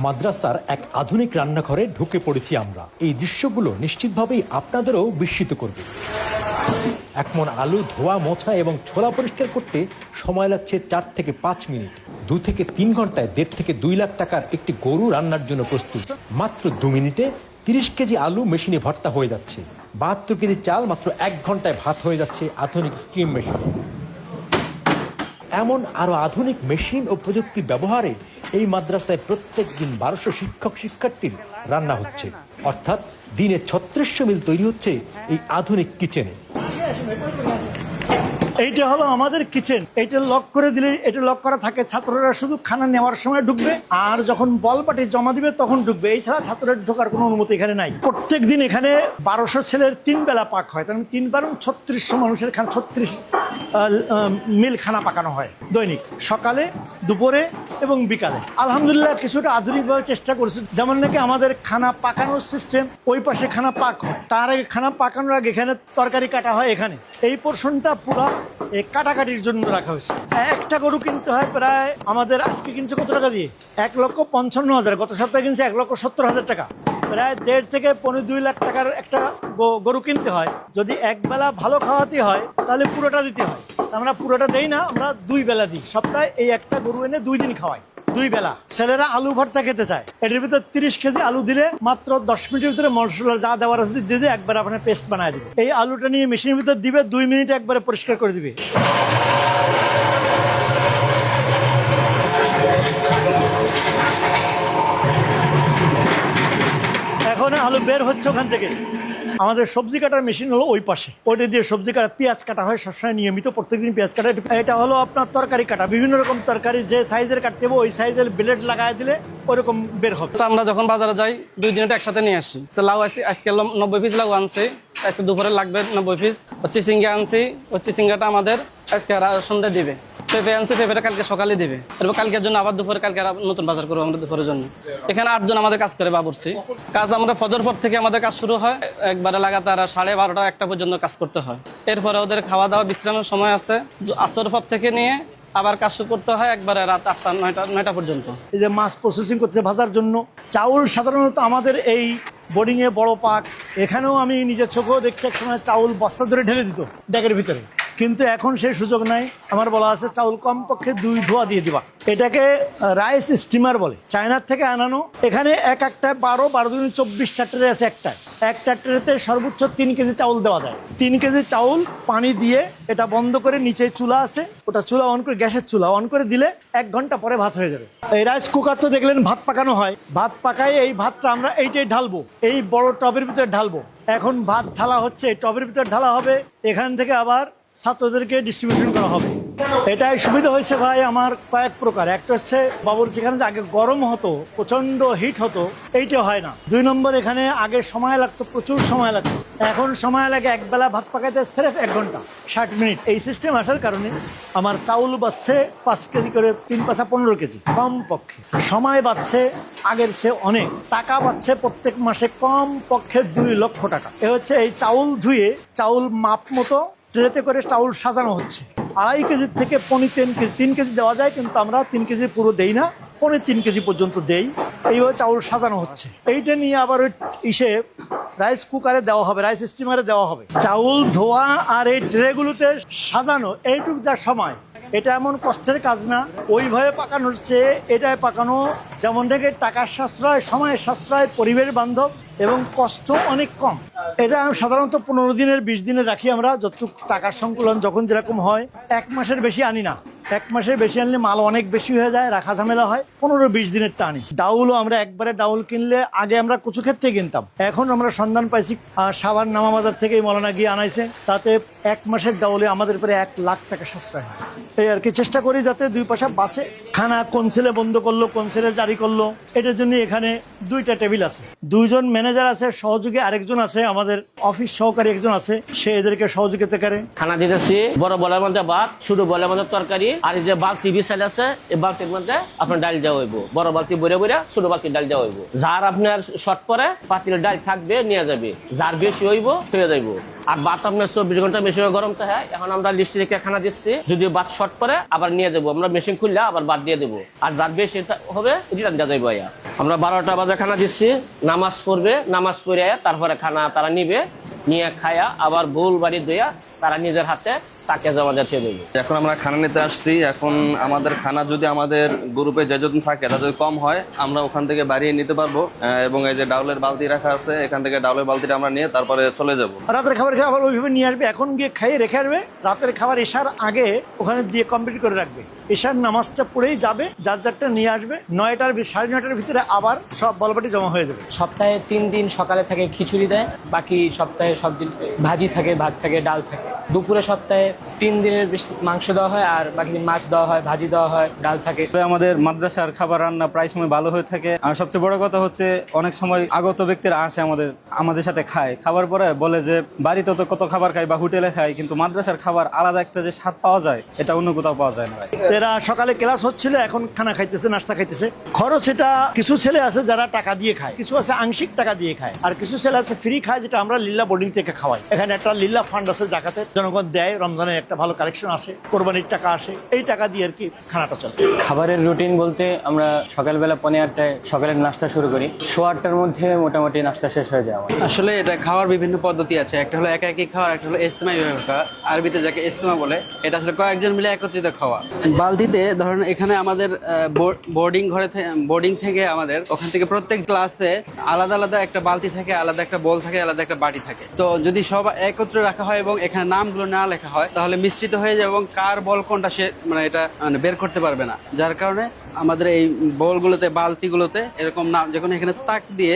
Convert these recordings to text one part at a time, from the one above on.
মাদ্রাসার এক আধুনিক রান্নাঘরে ঢুকে পড়েছি আমরা। এই দৃশ্যগুলো নিশ্চিতভাবেই আপনাদেরও বিস্মিত করবে। 1 মণ আলু ধোয়া, মোছা এবং ছোলা পরিষ্কার করতে সময় লাগছে 4 থেকে 5 মিনিট। 2 থেকে 3 ঘন্টায় 1.5 থেকে 2 লাখ টাকার একটি গরু রান্নার জন্য প্রস্তুত। মাত্র 2 মিনিটে 30 কেজি আলু মেশিনে ভর্তা হয়ে যাচ্ছে। 72 কেজি চাল মাত্র 1 ঘন্টায় ভাত হয়ে যাচ্ছে আধুনিক স্টিম মেশিনে। এমন আরো আধুনিক মেশিন ও প্রযুক্তি ব্যবহারে এই মাদ্রাসায় প্রত্যেক দিন 1200 শিক্ষক শিক্ষার্থীর রান্না হচ্ছে, অর্থাৎ দিনে 3600 মিল তৈরি হচ্ছে এই আধুনিক কিচেনে। এইটা হলো আমাদের কিচেন। এইটা লক করে দিলে, এটা লক করা থাকে, ছাত্ররা শুধু খানা নেওয়ার সময় ঢুকবে আর যখন বল পাটি জমা দিবে তখন ঢুকবে। এছাড়া ছাত্রদের ঢোকার কোনো অনুমতি এখানে নাই। প্রত্যেক দিন এখানে 1200 ছেলের 3 বেলা পাক হয়, তার 3 বার 3600 মানুষের খানা, 36 মিল খানা পাকানো হয় দৈনিক, সকালে, দুপুরে এবং বিকালে। আলহামদুলিল্লাহ কিছুটা আধুনিকভাবে চেষ্টা করছি। যেমন নাকি আমাদের খানা পাকানোর সিস্টেম, ওই পাশে খানা পাক হয়, তার আগে খানা পাকানোর আগে এখানে তরকারি কাটা হয়। এখানে এই পোর্শনটা পুরো এই কাটাকাটির জন্য রাখা হয়েছে। একটা গরু কিনতে হয় প্রায়, আমাদের আজকে কিনছে কত টাকা দিয়ে? 1,55,000। গত সপ্তাহে কিনছে 1,70,000 টাকা। প্রায় 1.5 থেকে 2 লাখ টাকার একটা গরু কিনতে হয়। যদি এক বেলা ভালো খাওয়াতে হয় তাহলে পুরোটা দিতে হয়। আমরা পুরোটা দেই না, আমরা 2 বেলা দিই। সপ্তাহে এই একটা গরু এনে 2 দিন খাওয়াই, 2 বেলা। ছেলেরা আলু ভর্তা খেতে চায়, এটার ভিতরে 30 কেজি আলু দিলে মাত্র 10 মিনিটের ভিতরে মশলা যা দেওয়ার আছে দিয়ে একবার আপনার পেস্ট বানায় দিবে। এই আলুটা নিয়ে মেশিনের ভিতরে দিবে, 2 মিনিটে একবারে পরিষ্কার করে দিবে। এখন আলু বের হচ্ছে ওখান থেকে। আমাদের সবজি কাটার মেশিন হলো ওই পাশে, ওইটা দিয়ে সবজি কাটা, পেঁয়াজ কাটা হয় সবসময় নিয়মিত, প্রত্যেকদিন পেঁয়াজ কাটা। এটা হলো আপনার তরকারি কাটা, বিভিন্ন রকম তরকারি যে সাইজের কাটতে হবে ওই সাইজের ব্লেড লাগাই দিলে ওরকম বের হবে। আমরা যখন বাজারে যাই 2 দিনটা একসাথে নিয়ে আসি। লাউ আজকে 90 পিস লাউ আনছি, আজকে দুপুরে লাগবে 90 পিস। চিচিঙ্গা আনছি, চিচিঙ্গাটা আমাদের আজকে সন্ধ্যা দিবে। পেঁপে আনছি, পেঁপেটা কালকে সকালে দিবে। এরপর কালকের জন্য আবার দুপুরে, কালকে নতুন বাজার করবো আমরা দুপুরের জন্য। এখানে 8 জন আমাদের কাজ করে বাবুর্চি। কাজ আমরা ফজর পর থেকে আমাদের কাজ শুরু হয়, একবারে লাগাতার 12:30 1টা পর্যন্ত কাজ করতে হয়। এরপরে ওদের খাওয়া দাওয়া বিশ্রামের সময় আছে, আসর পর থেকে নিয়ে আবার কাজ শুরু করতে হয় একবারে রাত 8টা 9টা পর্যন্ত। এই যে মাছ প্রসেসিং করছে ভাজার জন্য, চাউল সাধারণত আমাদের এই বোর্ডিংয়ে বড় পাক, এখানেও আমি নিজের চোখেও দেখছি এক সময় চাউল বস্তা ধরে ঢেলে দিত ড্যাগের ভিতরে, কিন্তু এখন সেই সুযোগ নাই। আমার বলা আছে চাউল কমপক্ষে 2 ধোয়া দিয়ে দিবা। এটাকে রাইস স্টিমার বলে, চায়নার থেকে আনানো। এখানে একটা 12 দুগুণে 24টা ট্রে আছে। একটা ট্রেতে সর্বোচ্চ 3 কেজি চাউল দেওয়া যায়। 3 কেজি চাউল পানি দিয়ে এটা বন্ধ করে, নিচে চুলা আছে, ওটা চুলা অন করে, গ্যাসের চুলা অন করে দিলে 1 ঘন্টা পরে ভাত হয়ে যাবে। এই রাইস কুকার তো দেখলেন ভাত পাকানো হয়, ভাত পাকায় এই ভাতটা আমরা এইটাই ঢালবো, এই বড় টবের ভিতরে ঢালবো। এখন ভাত ঢালা হচ্ছে, টবের ভিতরে ঢালা হবে, এখান থেকে আবার ছাত্রদেরকে ডিস্ট্রিবিউশন করা হবে। এটাই সুবিধা হয়েছে ভাই আমার কয়েক প্রকার। একটা হচ্ছে বাবুর্চি যেখানে আগে গরম হতো, প্রচন্ড হিট হতো, এইটা হয় না। 2 নম্বর, এখানে আগে সময় লাগতো, প্রচুর সময় লাগতো, এখন সময় লাগে এক বেলা ভাত পাকাইতে সির্ফ 1 ঘন্টা 60 মিনিট। এই সিস্টেম আসার কারণে আমার চাউল বাড়ছে 5 কেজি করে, 3 পাঁচা 15 কেজি কম পক্ষে। সময় বাড়ছে আগের চেয়ে অনেক, টাকা বাড়ছে প্রত্যেক মাসে কম পক্ষে 2 লক্ষ টাকা। এ হচ্ছে এই চাউল ধুয়ে, চাউল মাপ মতো ট্রেতে করে চাউল সাজানো হচ্ছে। 2.5 কেজির থেকে 3 কেজি দেওয়া যায়, কিন্তু আমরা 3 কেজি পুরো দেই না, 3 কেজি পর্যন্ত দেই। এইভাবে চাউল সাজানো হচ্ছে। এইটা নিয়ে আবার ওই রাইস কুকারে দেওয়া হবে, রাইস স্টিমারে দেওয়া হবে। চাউল ধোয়া আর এই ট্রেগুলোতে সাজানো, এইটুক যা সময়, এটা এমন কষ্টের কাজ না। ওইভাবে পাকানোর চেয়ে এটাই পাকানো যেমন থেকে টাকার সাশ্রয়, সময়ের সাশ্রয়, পরিবেশ বান্ধব এবং কষ্ট অনেক কম। এটা সাধারণত 15 দিনের 20 দিনের রাখি আমরা, যতটুকু টাকার সংকুলন যখন যেরকম হয়। 1 মাসের বেশি আনি না, 1 মাসের বেশি আনলে মাল অনেক বেশি হয়ে যায়, রাখা ঝামেলা হয়। 15-20 দিনের টানি। ডাউলও আমরা একবারে ডাউল কিনলে, আগে আমরা কচু ক্ষেত্রে কিনতাম, এখন আমরা সন্ধান পাইছি সাভার নামা বাজার থেকে মৌলানা গিয়ে আনাইছে, তাতে 1 মাসের ডাউলে আমাদের প্রায় 1 লাখ টাকা সাশ্রয় হয়। এই আর কি, চেষ্টা করি যাতে 2 পয়সা বাঁচে। খানা কোন ছেলে বন্ধ করলো, কোন ছেলে জারি করলো, এটার জন্য এখানে 2টা টেবিল আছে, 2 জন ম্যানেজার আছে, সহযোগী আরেকজন আছে, আমাদের অফিস সহকারী একজন আছে, সে এদেরকে সহযোগিতা করে। খানা দিতেছি বড় বলের মধ্যে ভাত, ছোট বলের মধ্যে তরকারি, আর এই যে বালতি বিছাল আছে, এই বালতির মধ্যে আপনার ডাল দেওয়া হইব। বড় বালতি বইরা বইরা ছোট বালতি ডাল দেওয়া হইব। যার আপনার শর্ট পরে পাতিল ডাল থাকবে নিয়ে যাবে, যার বেশি হইব ফিরে যাইব। আর ভাত আপনার 24 ঘন্টা বেশি গরম তো হয়। এখন আমরা লিস্ট রেখে খানা দিচ্ছি, যদি ভাত শর্ট পরে আবার নিয়ে যাবো, আমরা মেশিন খুললে আবার ভাত দিয়ে দেবো, আর যার বেশি হবে রিটার্ন দেওয়া যাইব। আমরা 12টা বাজে খানা দিচ্ছি, নামাজ পড়বে, নামাজ পড়ে তারপরে খানা তারা নিবে, নিয়ে খায়া আবার ভুল বাড়ি দইয়া তারা নিজের হাতে তাকে জমা দিয়ে দেবে। এখন আমরা খানা নিতে আসছি। এখন আমাদের খানা যদি আমাদের গ্রুপে যে যতন থাকে তা যদি কম হয় আমরা ওখান থেকে বাড়িয়ে নিতে পারবো, এবং এই যে ডাউলের বালতি রাখা আছে এখান থেকে ডাউলের বালতিটা আমরা নিয়ে তারপরে চলে যাব। রাতের খাবার খেয়ে আবার ওইভাবে নিয়ে আসবে, এখন গিয়ে খাইয়ে রেখে আসবে। রাতের খাবার এশার আগে ওখানে দিয়ে কমপ্লিট করে রাখবে, এশার নামাজটা পড়েই যাবে, যার যারটা নিয়ে আসবে। 9টার 9:30টার ভিতরে আবার সব বলবাটি জমা হয়ে যাবে। সপ্তাহে 3 দিন সকালে থাকে খিচুড়ি দেয়, বাকি সপ্তাহে সব দিন ভাজি থাকে, ভাত থাকে, ডাল থাকে। দুপুরে সপ্তাহে 3 দিনের বেশি মাংস দেওয়া হয়, আর বাকি দিন মাছ দেওয়া হয়, ভাজি দেওয়া হয়, ডাল থাকে। আমাদের মাদ্রাসার খাবার রান্না প্রায় সময় ভালো হয়ে থাকে। আর সবচেয়ে বড় কথা হচ্ছে অনেক সময় আগত ব্যক্তিরা আসে আমাদের সাথে খায়, খাবার পরে বলে যে বাড়িতে তো কত খাবার খাই বা হোটেলে খাই, কিন্তু মাদ্রাসার খাবার আলাদা একটা যে স্বাদ পাওয়া যায় এটা অন্য কোথাও পাওয়া যায় না। এরা সকালে ক্লাস হচ্ছিল, এখন খানা খাইতেছে, নাস্তা খাইতেছে। খরচ এটা কিছু ছেলে আছে যারা টাকা দিয়ে খায়, কিছু আছে আংশিক টাকা দিয়ে খায়, আর কিছু ছেলে আছে ফ্রি খায়, যেটা আমরা লিল্লা বোর্ডিং থেকে খাওয়াই। এখানে একটা লিল্লা ফান্ড আছে জাকাতে, জনগণ দেয়, রমজানের একটা ভালো কালেকশন আসে, কোরবানির টাকা আসে, এই টাকা দিয়ে আর কি খানাটা চলে। খাবারের রুটিন বলতে আমরা সকালবেলা 8:30টায় সকালের নাস্তা শুরু করি, 8:15টার মধ্যে মোটামুটি নাস্তা শেষ হয়ে যায় আমাদের। আসলে এটা খাওয়ার বিভিন্ন পদ্ধতি আছে, একটা হলো একা একই খাওয়া, একটা হলো ইজতেমাই ভাবে খাওয়া, আরবিতে যাকে ইজতেমা বলে। এটা আসলে কয়েকজন মিলে একত্রিত খাওয়া। বালতিতে ধরেন এখানে আমাদের বোর্ডিং থেকে আমাদের ওখান থেকে প্রত্যেক ক্লাসে আলাদা আলাদা একটা বালতি থাকে, আলাদা একটা বোল থাকে, আলাদা একটা বাটি থাকে। তো যদি সব একত্রে রাখা হয় এবং এখানে নামগুলো না লেখা হয় তাহলে মিশ্রিত হয়ে যায় এবং কার বল কোনটা সে এটা বের করতে পারবে না। যার কারণে আমাদের এই বলগুলোতে, বালতিগুলোতে এরকম নাম, যখন এখানে তাক দিয়ে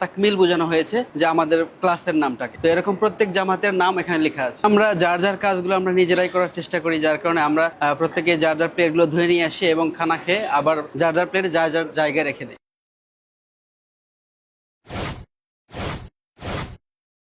তাকমিল বোঝানো হয়েছে যে আমাদের ক্লাসের নামটাকে, তো এরকম প্রত্যেক জামাতের নাম এখানে লেখা আছে। আমরা যার যার কাজগুলো আমরা নিজেরাই করার চেষ্টা করি, যার কারণে আমরা প্রত্যেকে যার যার প্লেটগুলো ধুয়ে নিয়ে আসি এবং খানা খেয়ে আবার যার যার প্লেটে যার যার জায়গায় রেখে দিই।